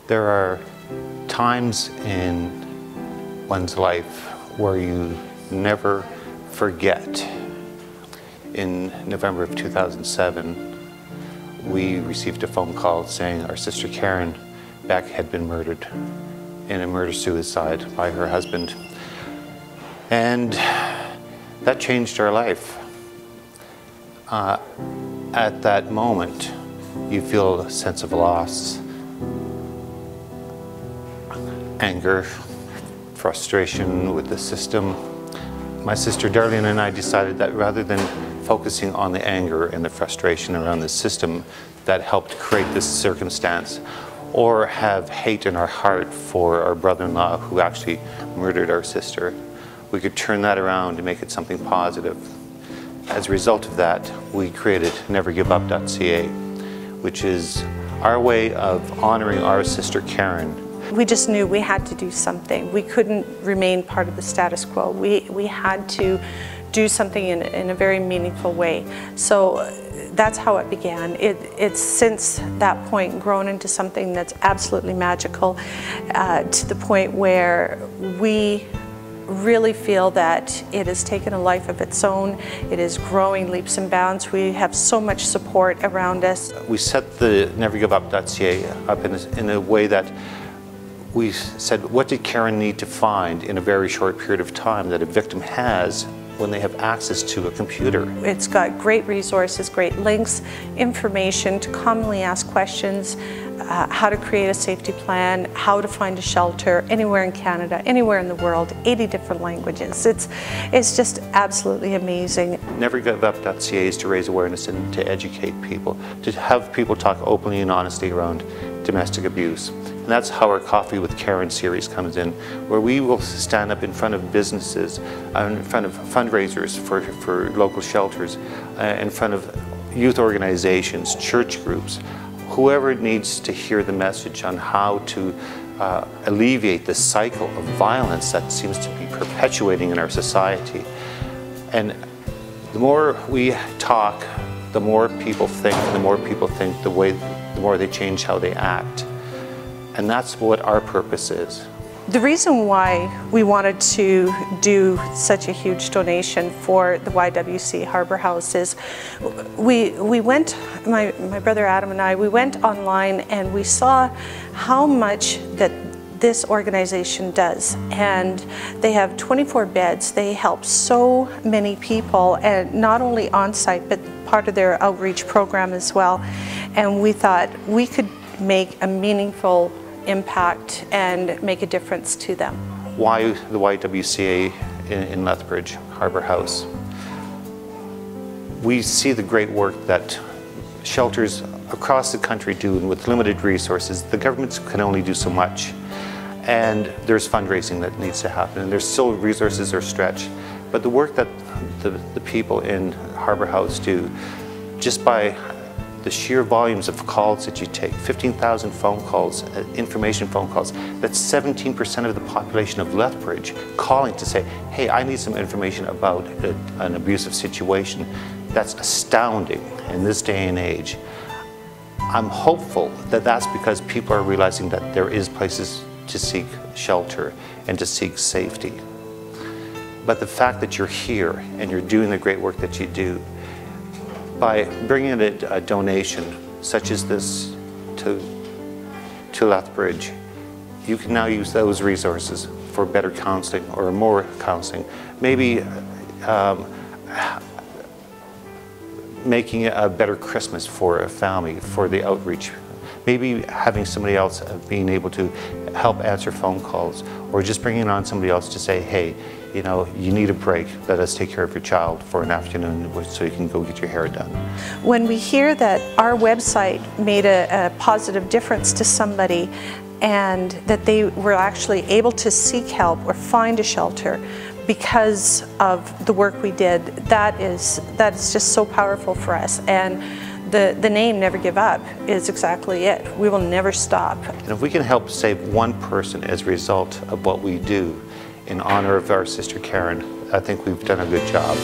There are times in one's life where you never forget. In November of 2007, we received a phone call saying our sister Karen Beck had been murdered in a murder-suicide by her husband. And that changed our life. At that moment, you feel a sense of loss, anger, frustration with the system. My sister Darlene and I decided that rather than focusing on the anger and the frustration around the system that helped create this circumstance, or have hate in our heart for our brother-in-law who actually murdered our sister, we could turn that around and make it something positive. As a result of that, we created NeverGiveUp.ca, which is our way of honoring our sister Karen. We just knew we had to do something. We couldn't remain part of the status quo. We had to do something in a very meaningful way. So that's how it began. It's since that point grown into something that's absolutely magical, to the point where we really feel that it has taken a life of its own. It is growing leaps and bounds. We have so much support around us. We set the NeverGiveUp.ca up in a way that we said, what did Karen need to find in a very short period of time that a victim has when they have access to a computer? It's got great resources, great links, information to commonly asked questions, how to create a safety plan, how to find a shelter anywhere in Canada, anywhere in the world, 80 different languages. It's just absolutely amazing. NeverGiveUp.ca is to raise awareness and to educate people, to have people talk openly and honestly around domestic abuse. And that's how our Coffee with Karen series comes in, where we will stand up in front of businesses, in front of fundraisers for local shelters, in front of youth organizations, church groups, whoever needs to hear the message on how to alleviate the cycle of violence that seems to be perpetuating in our society. And the more we talk, the more people think, the more they change how they act. And that's what our purpose is. The reason why we wanted to do such a huge donation for the YWCA Harbour House is we went, my brother Adam and I, we went online and we saw how much that this organization does. And they have 24 beds. They help so many people, and not only on site, but part of their outreach program as well. And we thought we could make a meaningful impact and make a difference to them. Why the YWCA in Lethbridge Harbour House? We see the great work that shelters across the country do, and with limited resources, the governments can only do so much. And there's fundraising that needs to happen, and there's still resources are stretched. But the work that the people in Harbour House do, just by the sheer volumes of calls that you take, 15,000 phone calls, information phone calls, that's 17% of the population of Lethbridge calling to say, hey, I need some information about an abusive situation. That's astounding in this day and age. I'm hopeful that that's because people are realizing that there is places to seek shelter and to seek safety. But the fact that you're here and you're doing the great work that you do, by bringing in a donation such as this to Lethbridge, you can now use those resources for better counseling or more counseling. Maybe making a better Christmas for a family, for the outreach. Maybe having somebody else being able to help answer phone calls, or just bringing on somebody else to say, hey, you know, you need a break, let us take care of your child for an afternoon so you can go get your hair done. When we hear that our website made a positive difference to somebody and that they were actually able to seek help or find a shelter because of the work we did, that is just so powerful for us. And the name Never Give Up is exactly it. We will never stop. And if we can help save one person as a result of what we do in honor of our sister Karen, I think we've done a good job.